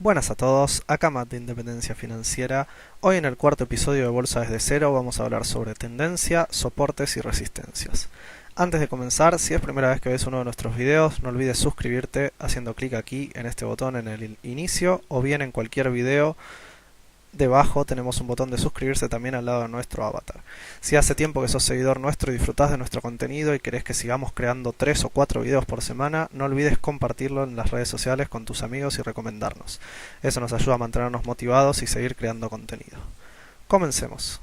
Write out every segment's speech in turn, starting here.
Buenas a todos, acá Matt de Independencia Financiera. Hoy en el cuarto episodio de Bolsa desde cero vamos a hablar sobre tendencia, soportes y resistencias. Antes de comenzar, si es primera vez que ves uno de nuestros videos, no olvides suscribirte haciendo clic aquí en este botón en el inicio o bien en cualquier video. Debajo tenemos un botón de suscribirse también al lado de nuestro avatar. Si hace tiempo que sos seguidor nuestro y disfrutás de nuestro contenido y querés que sigamos creando 3 o 4 videos por semana, no olvides compartirlo en las redes sociales con tus amigos y recomendarnos. Eso nos ayuda a mantenernos motivados y seguir creando contenido. Comencemos.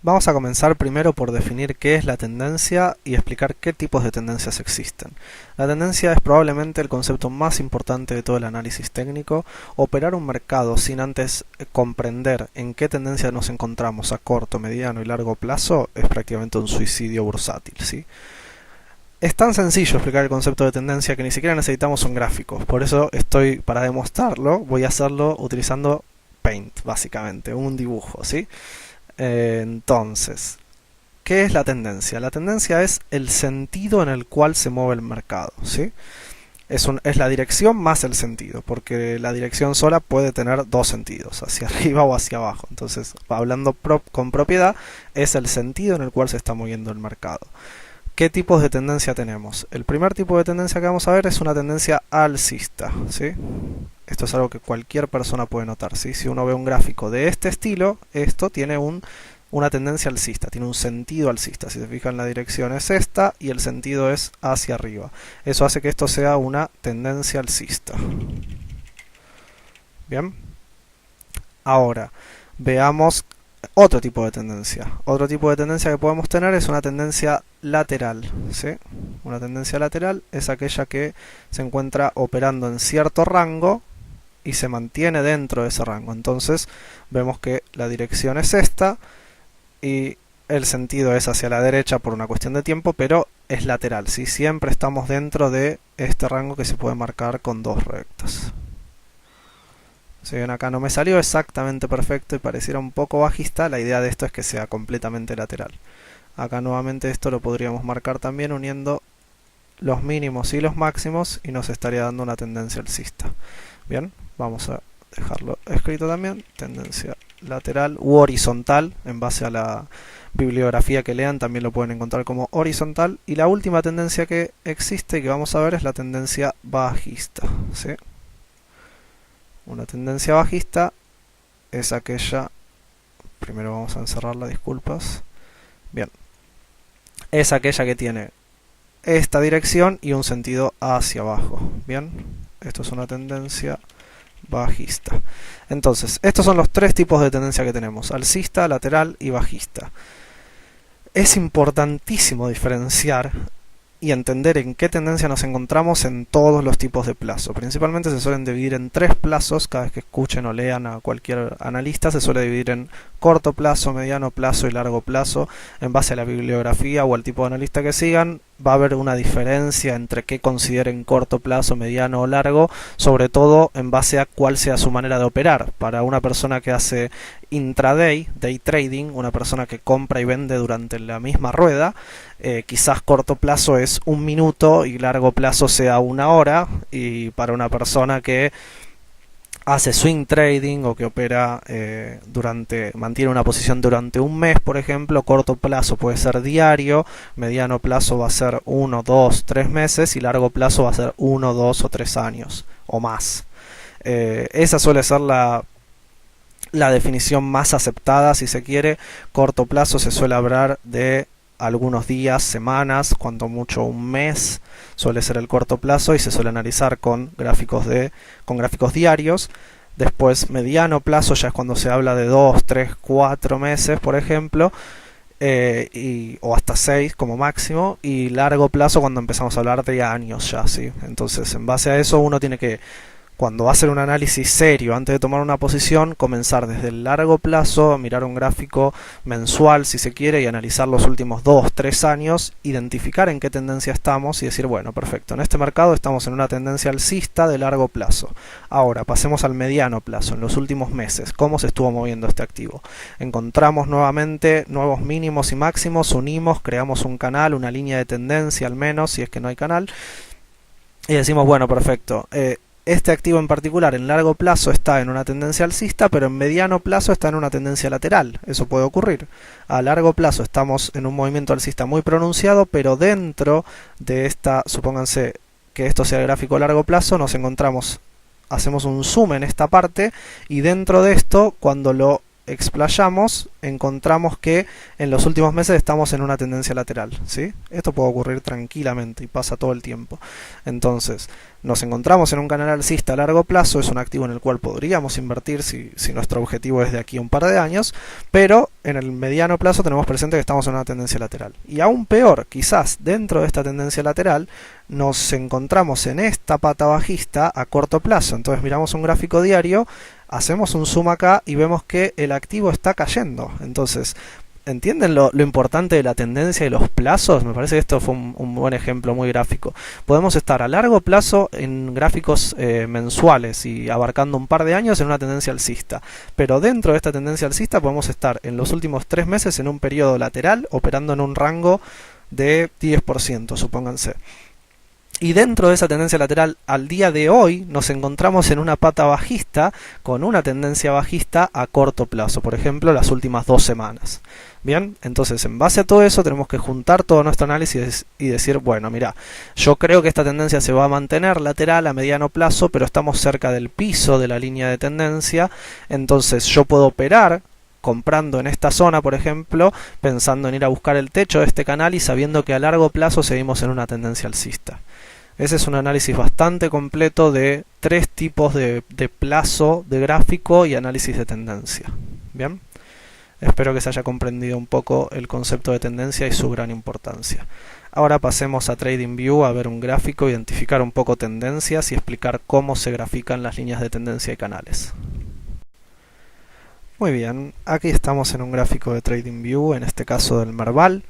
Vamos a comenzar primero por definir qué es la tendencia y explicar qué tipos de tendencias existen. La tendencia es probablemente el concepto más importante de todo el análisis técnico. Operar un mercado sin antes comprender en qué tendencia nos encontramos a corto, mediano y largo plazo es prácticamente un suicidio bursátil, ¿sí? Es tan sencillo explicar el concepto de tendencia que ni siquiera necesitamos un gráfico. Por eso para demostrarlo, voy a hacerlo utilizando Paint, básicamente, un dibujo, ¿sí? Entonces, ¿qué es la tendencia? La tendencia es el sentido en el cual se mueve el mercado, ¿sí? Es la dirección más el sentido, porque la dirección sola puede tener dos sentidos, hacia arriba o hacia abajo. Entonces, hablando con propiedad, es el sentido en el cual se está moviendo el mercado. ¿Qué tipos de tendencia tenemos? El primer tipo de tendencia que vamos a ver es una tendencia alcista, ¿sí? Esto es algo que cualquier persona puede notar, ¿sí? Si uno ve un gráfico de este estilo, esto tiene una tendencia alcista, tiene un sentido alcista. Si se fijan, la dirección es esta y el sentido es hacia arriba. Eso hace que esto sea una tendencia alcista. Bien. Ahora, veamos otro tipo de tendencia. Otro tipo de tendencia que podemos tener es una tendencia lateral, ¿sí? Una tendencia lateral es aquella que se encuentra operando en cierto rango y se mantiene dentro de ese rango. Entonces vemos que la dirección es esta y el sentido es hacia la derecha por una cuestión de tiempo, pero es lateral, ¿sí? Siempre estamos dentro de este rango que se puede marcar con dos rectas. Si ven, acá no me salió exactamente perfecto y pareciera un poco bajista, la idea de esto es que sea completamente lateral. Acá nuevamente esto lo podríamos marcar también uniendo los mínimos y los máximos y nos estaría dando una tendencia alcista. Bien, vamos a dejarlo escrito también, tendencia lateral u horizontal, en base a la bibliografía que lean también lo pueden encontrar como horizontal. Y la última tendencia que existe y que vamos a ver es la tendencia bajista, ¿sí? Una tendencia bajista es aquella, primero vamos a encerrarla, disculpas. Bien, es aquella que tiene esta dirección y un sentido hacia abajo. Bien, esto es una tendencia bajista. Entonces, estos son los tres tipos de tendencia que tenemos: alcista, lateral y bajista. Es importantísimo diferenciar y entender en qué tendencia nos encontramos en todos los tipos de plazo. Principalmente se suelen dividir en tres plazos. Cada vez que escuchen o lean a cualquier analista se suele dividir en corto plazo, mediano plazo y largo plazo. En base a la bibliografía o al tipo de analista que sigan, va a haber una diferencia entre qué consideren corto plazo, mediano o largo, sobre todo en base a cuál sea su manera de operar. Para una persona que hace intraday, day trading, una persona que compra y vende durante la misma rueda, quizás corto plazo es un minuto y largo plazo sea una hora. Y para una persona que hace swing trading o que opera mantiene una posición durante un mes, por ejemplo, corto plazo puede ser diario, mediano plazo va a ser 1, 2, 3 meses y largo plazo va a ser 1, 2 o 3 años o más. Esa suele ser la definición más aceptada, si se quiere. Corto plazo se suele hablar de algunos días, semanas, cuanto mucho un mes suele ser el corto plazo y se suele analizar con gráficos diarios. Después mediano plazo ya es cuando se habla de 2, 3, 4 meses, por ejemplo, o hasta 6 como máximo, y largo plazo cuando empezamos a hablar de años ya, ¿sí? Entonces, en base a eso uno tiene que, cuando va a hacer un análisis serio antes de tomar una posición, comenzar desde el largo plazo, mirar un gráfico mensual si se quiere y analizar los últimos 2, 3 años, identificar en qué tendencia estamos y decir, bueno, perfecto, en este mercado estamos en una tendencia alcista de largo plazo. Ahora pasemos al mediano plazo, en los últimos meses, ¿cómo se estuvo moviendo este activo? Encontramos nuevamente nuevos mínimos y máximos, unimos, creamos un canal, una línea de tendencia al menos, si es que no hay canal, y decimos, bueno, perfecto, este activo en particular en largo plazo está en una tendencia alcista, pero en mediano plazo está en una tendencia lateral. Eso puede ocurrir. A largo plazo estamos en un movimiento alcista muy pronunciado, pero dentro de esta, supónganse que esto sea el gráfico a largo plazo, nos encontramos, hacemos un zoom en esta parte y dentro de esto, cuando lo explayamos, encontramos que en los últimos meses estamos en una tendencia lateral, ¿sí? Esto puede ocurrir tranquilamente y pasa todo el tiempo. Entonces, nos encontramos en un canal alcista a largo plazo, es un activo en el cual podríamos invertir si nuestro objetivo es de aquí a un par de años, pero en el mediano plazo tenemos presente que estamos en una tendencia lateral. Y aún peor, quizás dentro de esta tendencia lateral nos encontramos en esta pata bajista a corto plazo. Entonces miramos un gráfico diario, hacemos un zoom acá y vemos que el activo está cayendo. Entonces, ¿entienden lo importante de la tendencia y los plazos? Me parece que esto fue un buen ejemplo muy gráfico. Podemos estar a largo plazo en gráficos mensuales y abarcando un par de años en una tendencia alcista. Pero dentro de esta tendencia alcista podemos estar en los últimos 3 meses en un periodo lateral operando en un rango de 10%, supónganse. Y dentro de esa tendencia lateral, al día de hoy, nos encontramos en una pata bajista con una tendencia bajista a corto plazo, por ejemplo, las últimas 2 semanas. Bien, entonces en base a todo eso tenemos que juntar todo nuestro análisis y decir, bueno, mira, yo creo que esta tendencia se va a mantener lateral a mediano plazo, pero estamos cerca del piso de la línea de tendencia, entonces yo puedo operar comprando en esta zona, por ejemplo, pensando en ir a buscar el techo de este canal y sabiendo que a largo plazo seguimos en una tendencia alcista. Ese es un análisis bastante completo de 3 tipos de plazo de gráfico y análisis de tendencia. Bien, espero que se haya comprendido un poco el concepto de tendencia y su gran importancia. Ahora pasemos a TradingView a ver un gráfico, identificar un poco tendencias y explicar cómo se grafican las líneas de tendencia y canales. Muy bien, aquí estamos en un gráfico de TradingView, en este caso del Merval.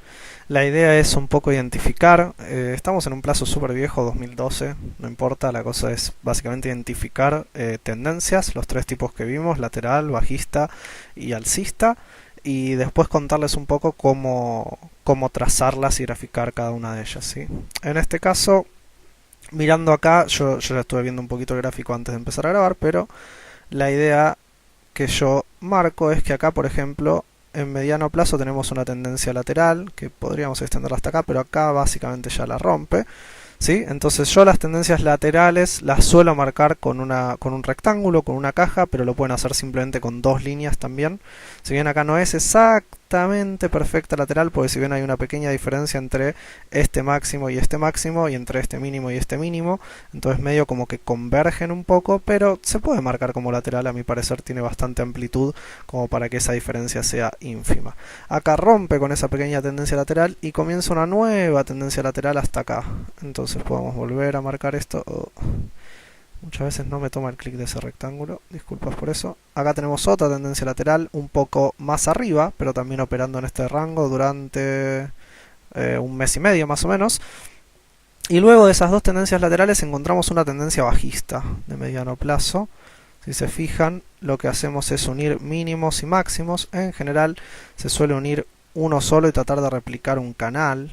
La idea es un poco identificar, estamos en un plazo súper viejo, 2012, no importa, la cosa es básicamente identificar tendencias, los 3 tipos que vimos, lateral, bajista y alcista, y después contarles un poco cómo trazarlas y graficar cada una de ellas, ¿sí? En este caso, mirando acá, yo ya estuve viendo un poquito el gráfico antes de empezar a grabar, pero la idea que yo marco es que acá, por ejemplo, en mediano plazo tenemos una tendencia lateral, que podríamos extenderla hasta acá, pero acá básicamente ya la rompe, ¿sí? Entonces yo las tendencias laterales las suelo marcar con un rectángulo, con una caja, pero lo pueden hacer simplemente con 2 líneas también. Si bien acá no es exactamente perfecta lateral, porque si bien hay una pequeña diferencia entre este máximo y entre este mínimo y este mínimo, entonces medio como que convergen un poco, pero se puede marcar como lateral, a mi parecer tiene bastante amplitud como para que esa diferencia sea ínfima. Acá rompe con esa pequeña tendencia lateral y comienza una nueva tendencia lateral hasta acá. Entonces podemos volver a marcar esto. Muchas veces no me toma el clic de ese rectángulo, disculpas por eso. Acá tenemos otra tendencia lateral un poco más arriba, pero también operando en este rango durante 1 mes y medio más o menos. Y luego de esas 2 tendencias laterales encontramos una tendencia bajista de mediano plazo. Si se fijan, lo que hacemos es unir mínimos y máximos. En general se suele unir uno solo y tratar de replicar un canal.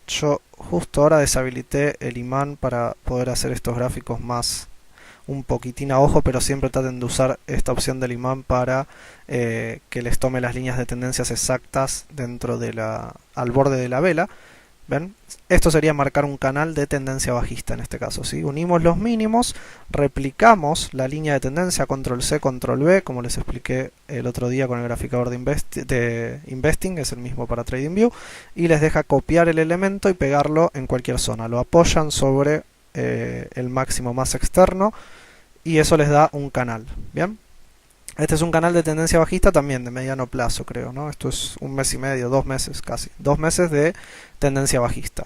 Yo justo ahora deshabilité el imán para poder hacer estos gráficos más un poquitín a ojo, pero siempre traten de usar esta opción del imán para que les tome las líneas de tendencias exactas dentro de al borde de la vela. ¿Ven? Esto sería marcar un canal de tendencia bajista en este caso, ¿sí? Unimos los mínimos, replicamos la línea de tendencia, control C, control V, como les expliqué el otro día con el graficador de Investing, es el mismo para TradingView, y les deja copiar el elemento y pegarlo en cualquier zona. Lo apoyan sobre el máximo más externo y eso les da un canal. ¿Bien? Este es un canal de tendencia bajista también de mediano plazo, creo, ¿no? Esto es 1 mes y medio, 2 meses casi. 2 meses de tendencia bajista.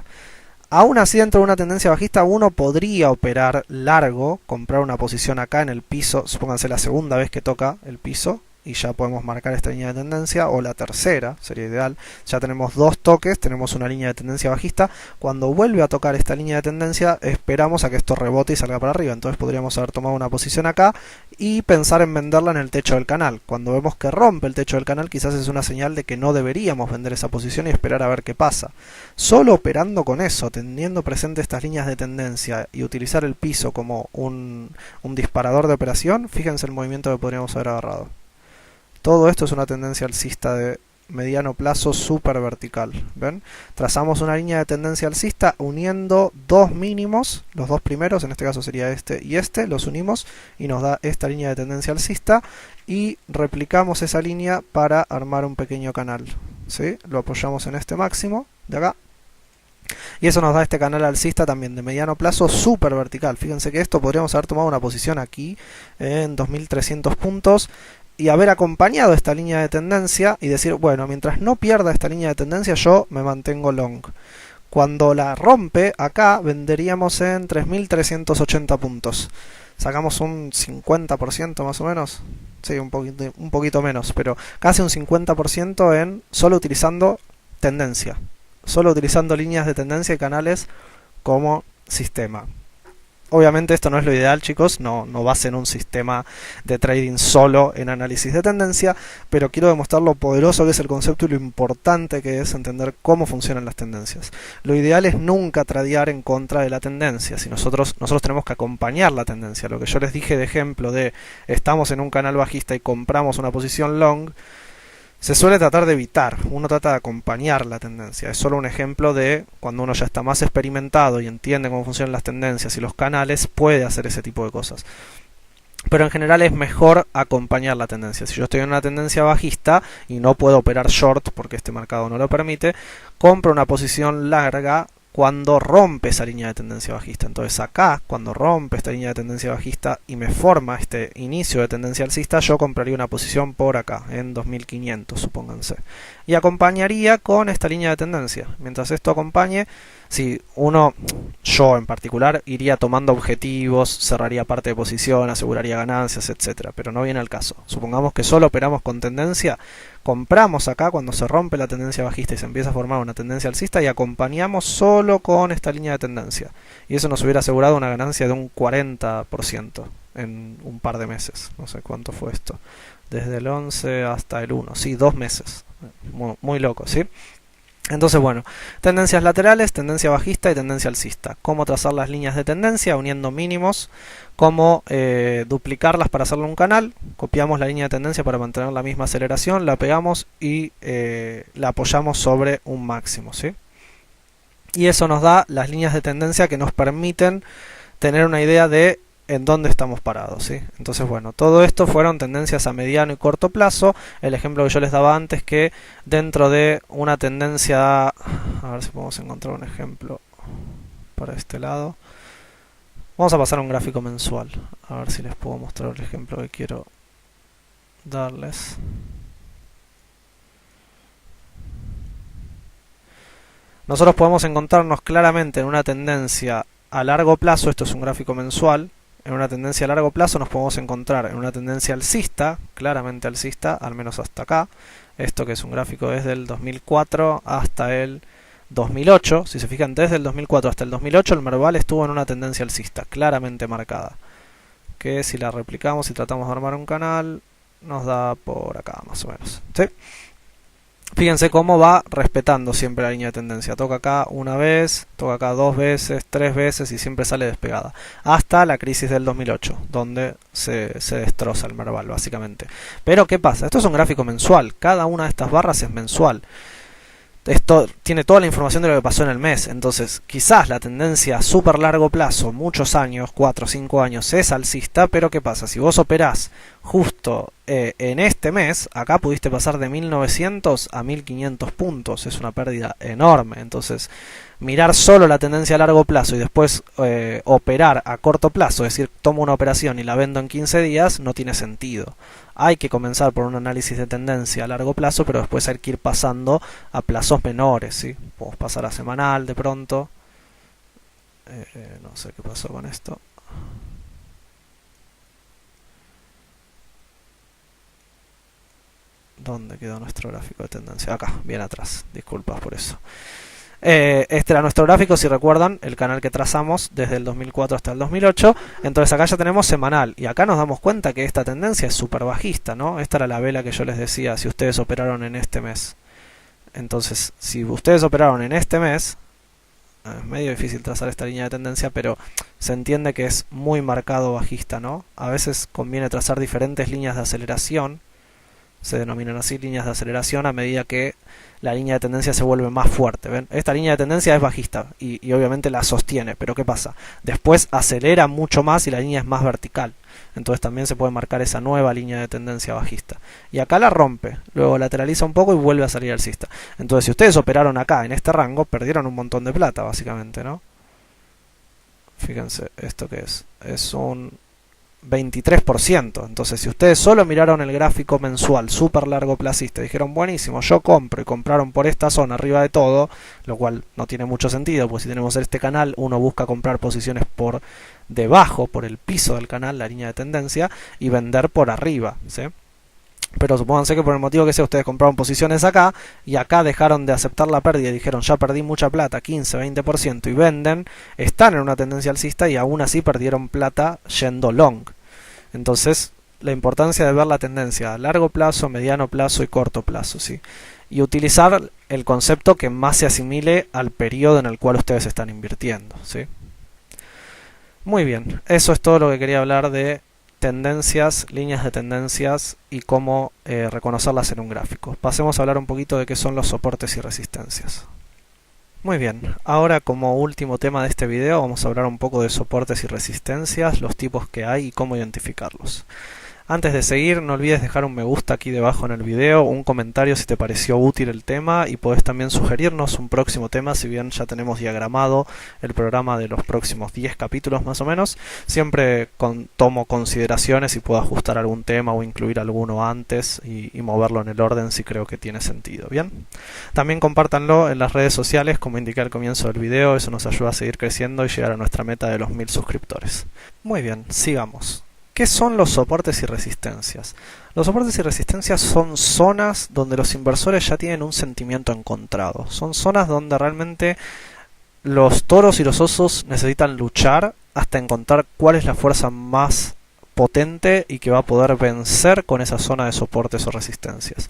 Aún así, dentro de una tendencia bajista, uno podría operar largo, comprar una posición acá en el piso, supónganse la segunda vez que toca el piso, y ya podemos marcar esta línea de tendencia, o la tercera, sería ideal. Ya tenemos dos toques, tenemos una línea de tendencia bajista. Cuando vuelve a tocar esta línea de tendencia, esperamos a que esto rebote y salga para arriba. Entonces podríamos haber tomado una posición acá y pensar en venderla en el techo del canal. Cuando vemos que rompe el techo del canal, quizás es una señal de que no deberíamos vender esa posición y esperar a ver qué pasa. Solo operando con eso, teniendo presente estas líneas de tendencia y utilizar el piso como un disparador de operación, fíjense el movimiento que podríamos haber agarrado. Todo esto es una tendencia alcista de mediano plazo súper vertical. ¿Ven? Trazamos una línea de tendencia alcista uniendo dos mínimos, los dos primeros, en este caso sería este y este, los unimos y nos da esta línea de tendencia alcista, y replicamos esa línea para armar un pequeño canal. ¿Sí? Lo apoyamos en este máximo de acá. Y eso nos da este canal alcista también de mediano plazo súper vertical. Fíjense que esto podríamos haber tomado una posición aquí en 2300 puntos y haber acompañado esta línea de tendencia y decir, bueno, mientras no pierda esta línea de tendencia yo me mantengo long. Cuando la rompe acá venderíamos en 3380 puntos. Sacamos un 50% más o menos. Sí, un poquito menos, pero casi un 50% en solo utilizando tendencia. Solo utilizando líneas de tendencia y canales como sistema. Obviamente esto no es lo ideal, chicos, no basen un sistema de trading solo en análisis de tendencia, pero quiero demostrar lo poderoso que es el concepto y lo importante que es entender cómo funcionan las tendencias. Lo ideal es nunca tradear en contra de la tendencia, si nosotros tenemos que acompañar la tendencia. Lo que yo les dije de ejemplo de estamos en un canal bajista y compramos una posición long, se suele tratar de evitar, uno trata de acompañar la tendencia. Es solo un ejemplo de cuando uno ya está más experimentado y entiende cómo funcionan las tendencias y los canales, puede hacer ese tipo de cosas. Pero en general es mejor acompañar la tendencia. Si yo estoy en una tendencia bajista y no puedo operar short porque este mercado no lo permite, compro una posición larga cuando rompe esa línea de tendencia bajista. Entonces acá, cuando rompe esta línea de tendencia bajista y me forma este inicio de tendencia alcista, yo compraría una posición por acá, en 2500, supónganse. Y acompañaría con esta línea de tendencia. Mientras esto acompañe, si yo en particular, iría tomando objetivos, cerraría parte de posición, aseguraría ganancias, etcétera. Pero no viene al caso. Supongamos que solo operamos con tendencia, compramos acá cuando se rompe la tendencia bajista y se empieza a formar una tendencia alcista y acompañamos solo con esta línea de tendencia. Y eso nos hubiera asegurado una ganancia de un 40% en un par de meses. No sé cuánto fue esto. Desde el 11 hasta el 1. Sí, 2 meses. Muy loco, ¿sí? Entonces, bueno, tendencias laterales, tendencia bajista y tendencia alcista. Cómo trazar las líneas de tendencia uniendo mínimos, cómo duplicarlas para hacerle un canal. Copiamos la línea de tendencia para mantener la misma aceleración, la pegamos y la apoyamos sobre un máximo, ¿sí? Y eso nos da las líneas de tendencia que nos permiten tener una idea de en dónde estamos parados, ¿sí? Entonces, bueno, todo esto fueron tendencias a mediano y corto plazo. El ejemplo que yo les daba antes, que dentro de una tendencia, a ver si podemos encontrar un ejemplo para este lado. Vamos a pasar a un gráfico mensual, a ver si les puedo mostrar el ejemplo que quiero darles. Nosotros podemos encontrarnos claramente en una tendencia a largo plazo, esto es un gráfico mensual. En una tendencia a largo plazo nos podemos encontrar en una tendencia alcista, claramente alcista, al menos hasta acá. Esto que es un gráfico desde el 2004 hasta el 2008. Si se fijan, desde el 2004 hasta el 2008 el Merval estuvo en una tendencia alcista, claramente marcada. Que si la replicamos y tratamos de armar un canal, nos da por acá más o menos, ¿sí? Fíjense cómo va respetando siempre la línea de tendencia. Toca acá una vez, toca acá 2 veces, 3 veces y siempre sale despegada. Hasta la crisis del 2008, donde se destroza el Merval, básicamente. Pero, ¿qué pasa? Esto es un gráfico mensual. Cada una de estas barras es mensual. Esto tiene toda la información de lo que pasó en el mes. Entonces, quizás la tendencia a súper largo plazo, muchos años, 4 o 5 años, es alcista. Pero, ¿qué pasa? Si vos operás justo en este mes, acá pudiste pasar de 1900 a 1500 puntos. Es una pérdida enorme. Entonces, mirar solo la tendencia a largo plazo y después operar a corto plazo, es decir, tomo una operación y la vendo en 15 días, no tiene sentido. Hay que comenzar por un análisis de tendencia a largo plazo, pero después hay que ir pasando a plazos menores, ¿sí? Podemos pasar a semanal de pronto. No sé qué pasó con esto. ¿Dónde quedó nuestro gráfico de tendencia? Acá, bien atrás, disculpas por eso. Este era nuestro gráfico, si recuerdan, el canal que trazamos desde el 2004 hasta el 2008. Entonces acá ya tenemos semanal y acá nos damos cuenta que esta tendencia es súper bajista, ¿no? Esta era la vela que yo les decía, si ustedes operaron en este mes. Entonces, si ustedes operaron en este mes, es medio difícil trazar esta línea de tendencia, pero se entiende que es muy marcado bajista, ¿no? A veces conviene trazar diferentes líneas de aceleración, se denominan así líneas de aceleración a medida que la línea de tendencia se vuelve más fuerte. ¿Ven? Esta línea de tendencia es bajista y obviamente la sostiene, pero ¿qué pasa? Después acelera mucho más y la línea es más vertical. Entonces también se puede marcar esa nueva línea de tendencia bajista. Y acá la rompe, luego lateraliza un poco y vuelve a salir alcista. Entonces si ustedes operaron acá en este rango, perdieron un montón de plata básicamente, ¿no? Fíjense, ¿esto qué es? Es un 23%. Entonces si ustedes solo miraron el gráfico mensual súper largo placista y dijeron buenísimo, yo compro, y compraron por esta zona arriba de todo, lo cual no tiene mucho sentido, pues si tenemos este canal uno busca comprar posiciones por debajo, por el piso del canal, la línea de tendencia, y vender por arriba, ¿sí? Pero supónganse que por el motivo que sea ustedes compraron posiciones acá y acá dejaron de aceptar la pérdida y dijeron ya perdí mucha plata, 15-20%, y venden, están en una tendencia alcista y aún así perdieron plata yendo long. Entonces la importancia de ver la tendencia a largo plazo, mediano plazo y corto plazo, ¿sí? Y utilizar el concepto que más se asimile al periodo en el cual ustedes están invirtiendo, ¿sí? Muy bien, eso es todo lo que quería hablar de tendencias, líneas de tendencias y cómo reconocerlas en un gráfico. Pasemos a hablar un poquito de qué son los soportes y resistencias. Muy bien, ahora como último tema de este video vamos a hablar un poco de soportes y resistencias, los tipos que hay y cómo identificarlos. Antes de seguir, no olvides dejar un me gusta aquí debajo en el video, un comentario si te pareció útil el tema y podés también sugerirnos un próximo tema, si bien ya tenemos diagramado el programa de los próximos 10 capítulos más o menos. Siempre tomo consideraciones y puedo ajustar algún tema o incluir alguno antes y moverlo en el orden si creo que tiene sentido. Bien, también compártanlo en las redes sociales como indiqué al comienzo del video, eso nos ayuda a seguir creciendo y llegar a nuestra meta de los 1000 suscriptores. Muy bien, sigamos. ¿Qué son los soportes y resistencias? Los soportes y resistencias son zonas donde los inversores ya tienen un sentimiento encontrado. Son zonas donde realmente los toros y los osos necesitan luchar hasta encontrar cuál es la fuerza más potente y que va a poder vencer con esa zona de soportes o resistencias.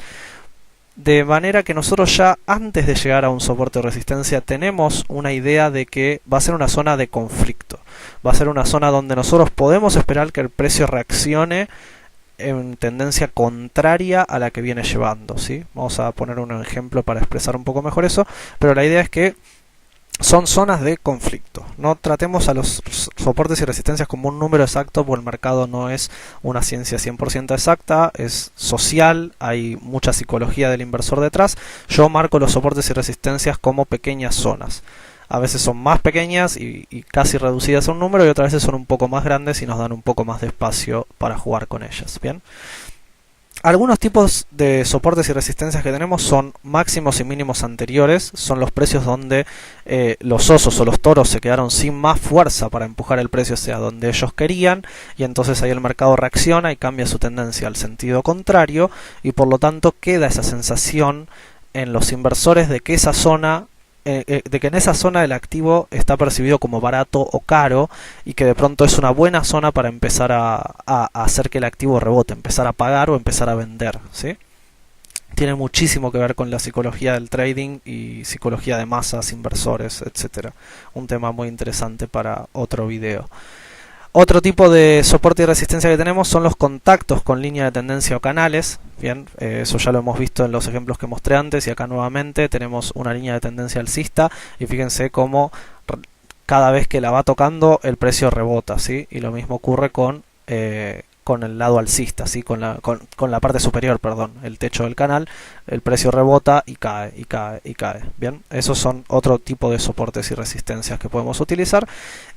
De manera que nosotros ya antes de llegar a un soporte o resistencia tenemos una idea de que va a ser una zona de conflicto. Va a ser una zona donde nosotros podemos esperar que el precio reaccione en tendencia contraria a la que viene llevando, ¿sí? Vamos a poner un ejemplo para expresar un poco mejor eso, pero la idea es que son zonas de conflicto. No tratemos a los soportes y resistencias como un número exacto, porque el mercado no es una ciencia 100% exacta, es social, hay mucha psicología del inversor detrás. Yo marco los soportes y resistencias como pequeñas zonas. A veces son más pequeñas y casi reducidas a un número, y otras veces son un poco más grandes y nos dan un poco más de espacio para jugar con ellas. Bien. Algunos tipos de soportes y resistencias que tenemos son máximos y mínimos anteriores, son los precios donde los osos o los toros se quedaron sin más fuerza para empujar el precio hacia donde ellos querían, y entonces ahí el mercado reacciona y cambia su tendencia al sentido contrario, y por lo tanto queda esa sensación en los inversores de que esa zona de que en esa zona el activo está percibido como barato o caro y que de pronto es una buena zona para empezar a hacer que el activo rebote, empezar a pagar o empezar a vender, ¿sí? Tiene muchísimo que ver con la psicología del trading y psicología de masas, inversores, etcétera. Un tema muy interesante para otro video. Otro tipo de soporte y resistencia que tenemos son los contactos con línea de tendencia o canales. Bien, eso ya lo hemos visto en los ejemplos que mostré antes, y acá nuevamente tenemos una línea de tendencia alcista y fíjense cómo cada vez que la va tocando el precio rebota, ¿sí? Y lo mismo ocurre con el lado alcista, ¿sí? Con la parte superior, perdón, el techo del canal, el precio rebota y cae, y cae, y cae. Bien, esos son otro tipo de soportes y resistencias que podemos utilizar.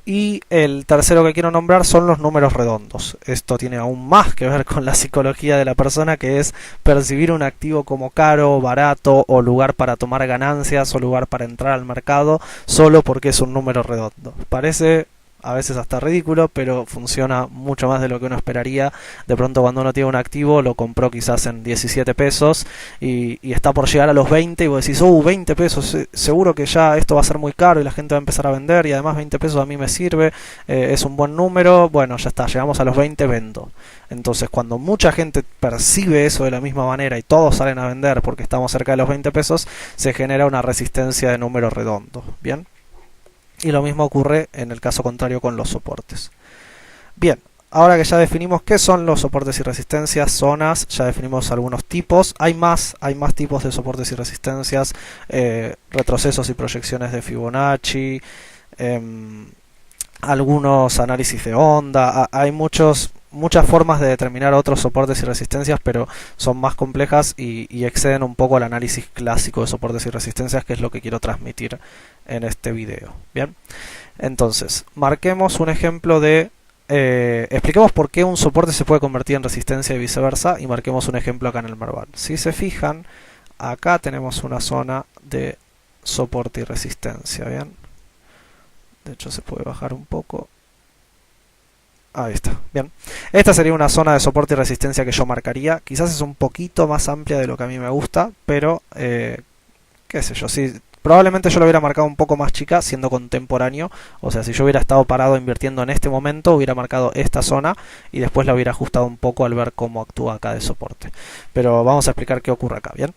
Y el tercero que quiero nombrar son los números redondos. Esto tiene aún más que ver con la psicología de la persona, que es percibir un activo como caro, barato, o lugar para tomar ganancias, o lugar para entrar al mercado, solo porque es un número redondo. Parece a veces hasta ridículo, pero funciona mucho más de lo que uno esperaría. De pronto cuando uno tiene un activo, lo compró quizás en 17 pesos y está por llegar a los 20 y vos decís, 20 pesos, seguro que ya esto va a ser muy caro y la gente va a empezar a vender y además 20 pesos a mí me sirve, es un buen número, bueno, ya está, llegamos a los 20, vendo. Entonces cuando mucha gente percibe eso de la misma manera y todos salen a vender porque estamos cerca de los 20 pesos, se genera una resistencia de número redondo, ¿bien? Y lo mismo ocurre en el caso contrario con los soportes. Bien, ahora que ya definimos qué son los soportes y resistencias, zonas, ya definimos algunos tipos. Hay más tipos de soportes y resistencias, retrocesos y proyecciones de Fibonacci, algunos análisis de onda. Hay muchas formas de determinar otros soportes y resistencias, pero son más complejas y exceden un poco el análisis clásico de soportes y resistencias, que es lo que quiero transmitir en este video. Bien, entonces marquemos un ejemplo de expliquemos por qué un soporte se puede convertir en resistencia y viceversa, y marquemos un ejemplo acá en el Merval. Si se fijan, acá tenemos una zona de soporte y resistencia. Bien, de hecho se puede bajar un poco. Ahí está, bien. Esta sería una zona de soporte y resistencia que yo marcaría. Quizás es un poquito más amplia de lo que a mí me gusta, pero qué sé yo, sí, probablemente yo lo hubiera marcado un poco más chica siendo contemporáneo. O sea, si yo hubiera estado parado invirtiendo en este momento, hubiera marcado esta zona y después la hubiera ajustado un poco al ver cómo actúa acá de soporte. Pero vamos a explicar qué ocurre acá, ¿bien?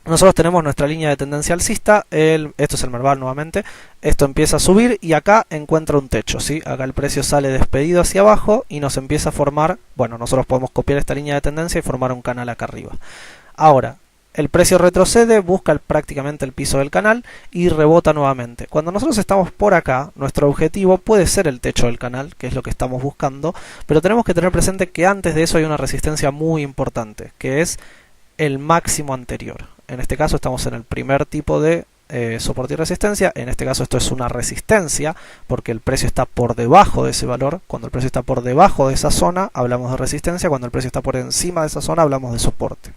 Nosotros tenemos nuestra línea de tendencia alcista, esto es el Merval nuevamente, esto empieza a subir y acá encuentra un techo, ¿sí? Acá el precio sale despedido hacia abajo y nos empieza a formar, bueno, nosotros podemos copiar esta línea de tendencia y formar un canal acá arriba. Ahora, el precio retrocede, busca prácticamente el piso del canal y rebota nuevamente. Cuando nosotros estamos por acá, nuestro objetivo puede ser el techo del canal, que es lo que estamos buscando, pero tenemos que tener presente que antes de eso hay una resistencia muy importante, que es el máximo anterior. En este caso estamos en el primer tipo de soporte y resistencia. En este caso esto es una resistencia porque el precio está por debajo de ese valor. Cuando el precio está por debajo de esa zona hablamos de resistencia, cuando el precio está por encima de esa zona hablamos de soporte.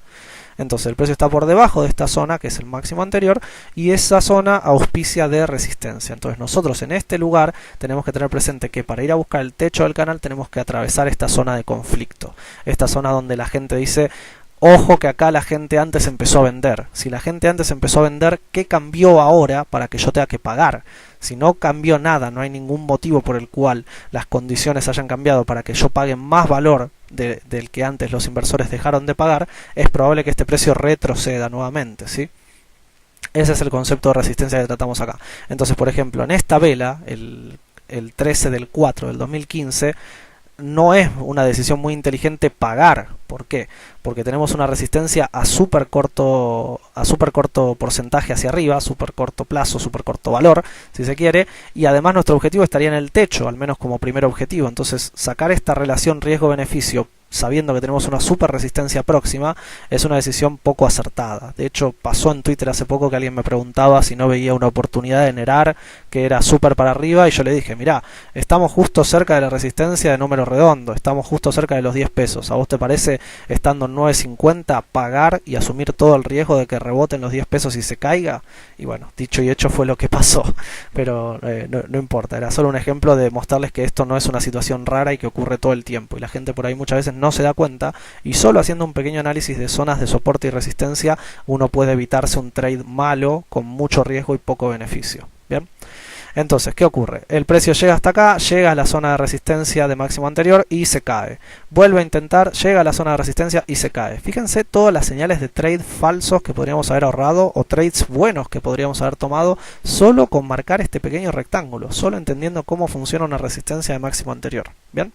Entonces el precio está por debajo de esta zona, que es el máximo anterior, y esa zona auspicia de resistencia. Entonces nosotros en este lugar tenemos que tener presente que para ir a buscar el techo del canal tenemos que atravesar esta zona de conflicto, esta zona donde la gente dice: ojo que acá la gente antes empezó a vender. Si la gente antes empezó a vender, ¿qué cambió ahora para que yo tenga que pagar? Si no cambió nada, no hay ningún motivo por el cual las condiciones hayan cambiado para que yo pague más valor del que antes los inversores dejaron de pagar, es probable que este precio retroceda nuevamente, ¿sí? Ese es el concepto de resistencia que tratamos acá. Entonces, por ejemplo, en esta vela, el 13 del 4 del 2015, no es una decisión muy inteligente pagar. ¿Por qué? Porque tenemos una resistencia a súper corto porcentaje hacia arriba, súper corto plazo, súper corto valor, si se quiere, y además nuestro objetivo estaría en el techo, al menos como primer objetivo. Entonces, sacar esta relación riesgo-beneficio sabiendo que tenemos una super resistencia próxima es una decisión poco acertada. De hecho, pasó en Twitter hace poco que alguien me preguntaba si no veía una oportunidad de NERAR que era súper para arriba, y yo le dije: mirá, estamos justo cerca de la resistencia de número redondo, estamos justo cerca de los 10 pesos. ¿A vos te parece, estando en 9.50, pagar y asumir todo el riesgo de que reboten los 10 pesos y se caiga? Y bueno, dicho y hecho fue lo que pasó, pero no importa, era solo un ejemplo de mostrarles que esto no es una situación rara y que ocurre todo el tiempo, y la gente por ahí muchas veces no se da cuenta, y solo haciendo un pequeño análisis de zonas de soporte y resistencia uno puede evitarse un trade malo con mucho riesgo y poco beneficio. Bien, entonces, ¿qué ocurre? El precio llega hasta acá, llega a la zona de resistencia de máximo anterior y se cae. Vuelve a intentar, llega a la zona de resistencia y se cae. Fíjense todas las señales de trade falsos que podríamos haber ahorrado, o trades buenos que podríamos haber tomado solo con marcar este pequeño rectángulo, solo entendiendo cómo funciona una resistencia de máximo anterior. Bien,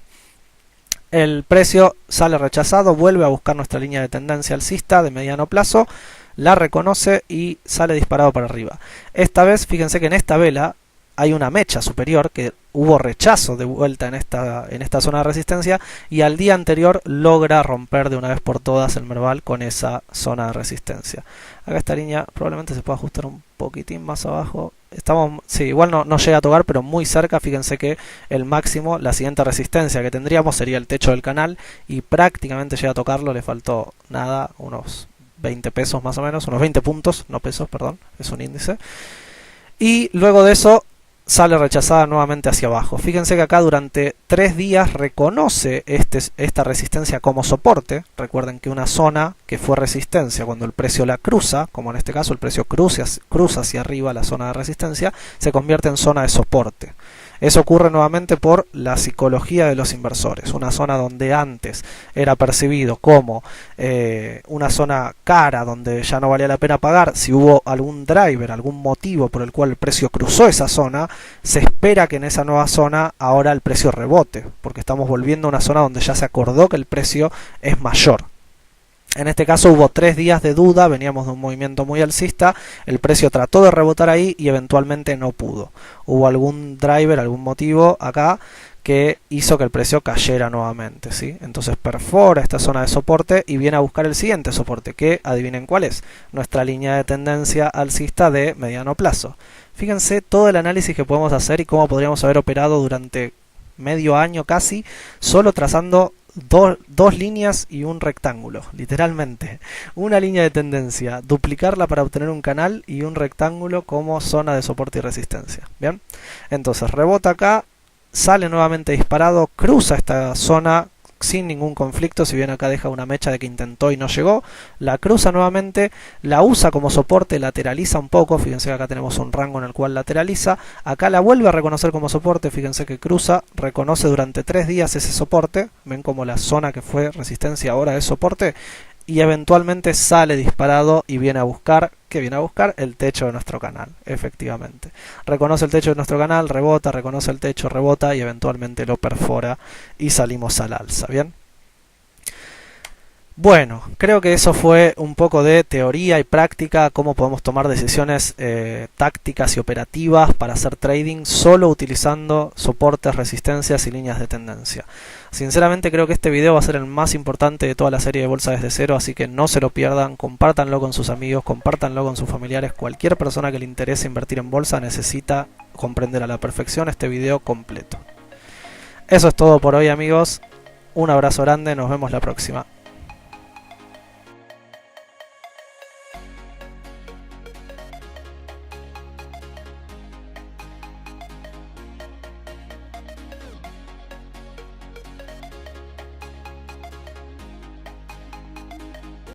el precio sale rechazado, vuelve a buscar nuestra línea de tendencia alcista de mediano plazo, la reconoce y sale disparado para arriba. Esta vez, fíjense que en esta vela hay una mecha superior, que hubo rechazo de vuelta en esta zona de resistencia, y al día anterior logra romper de una vez por todas el Merval con esa zona de resistencia. Acá esta línea probablemente se pueda ajustar un poquitín más abajo. Sí, igual no llega a tocar, pero muy cerca. Fíjense que el máximo, la siguiente resistencia que tendríamos sería el techo del canal, y prácticamente llega a tocarlo. Le faltó nada, unos 20 pesos más o menos, unos 20 puntos, no pesos, perdón, es un índice. Y luego de eso sale rechazada nuevamente hacia abajo. Fíjense que acá durante 3 días reconoce esta resistencia como soporte. Recuerden que una zona que fue resistencia, cuando el precio la cruza, como en este caso el precio cruza hacia arriba la zona de resistencia, se convierte en zona de soporte. Eso ocurre nuevamente por la psicología de los inversores. Una zona donde antes era percibido como una zona cara, donde ya no valía la pena pagar, si hubo algún driver, algún motivo por el cual el precio cruzó esa zona, se espera que en esa nueva zona ahora el precio rebote, porque estamos volviendo a una zona donde ya se acordó que el precio es mayor. En este caso hubo 3 días de duda, veníamos de un movimiento muy alcista, el precio trató de rebotar ahí y eventualmente no pudo. Hubo algún driver, algún motivo acá que hizo que el precio cayera nuevamente, ¿sí? Entonces perfora esta zona de soporte y viene a buscar el siguiente soporte, que adivinen cuál es, nuestra línea de tendencia alcista de mediano plazo. Fíjense todo el análisis que podemos hacer y cómo podríamos haber operado durante medio año casi, solo trazando dos líneas y un rectángulo, literalmente. Una línea de tendencia, duplicarla para obtener un canal y un rectángulo como zona de soporte y resistencia. Bien, entonces rebota acá, sale nuevamente disparado, cruza esta zona sin ningún conflicto, si bien acá deja una mecha de que intentó y no llegó, la cruza nuevamente, la usa como soporte, lateraliza un poco, fíjense que acá tenemos un rango en el cual lateraliza, acá la vuelve a reconocer como soporte, fíjense que cruza, reconoce durante 3 días ese soporte, ven como la zona que fue resistencia ahora es soporte, y eventualmente sale disparado y viene a buscar, ¿qué viene a buscar? El techo de nuestro canal, efectivamente. Reconoce el techo de nuestro canal, rebota, reconoce el techo, rebota y eventualmente lo perfora y salimos al alza, ¿bien? Bueno, creo que eso fue un poco de teoría y práctica, cómo podemos tomar decisiones tácticas y operativas para hacer trading solo utilizando soportes, resistencias y líneas de tendencia. Sinceramente creo que este video va a ser el más importante de toda la serie de Bolsa desde cero, así que no se lo pierdan, compártanlo con sus amigos, compártanlo con sus familiares, cualquier persona que le interese invertir en bolsa necesita comprender a la perfección este video completo. Eso es todo por hoy, amigos, un abrazo grande, nos vemos la próxima.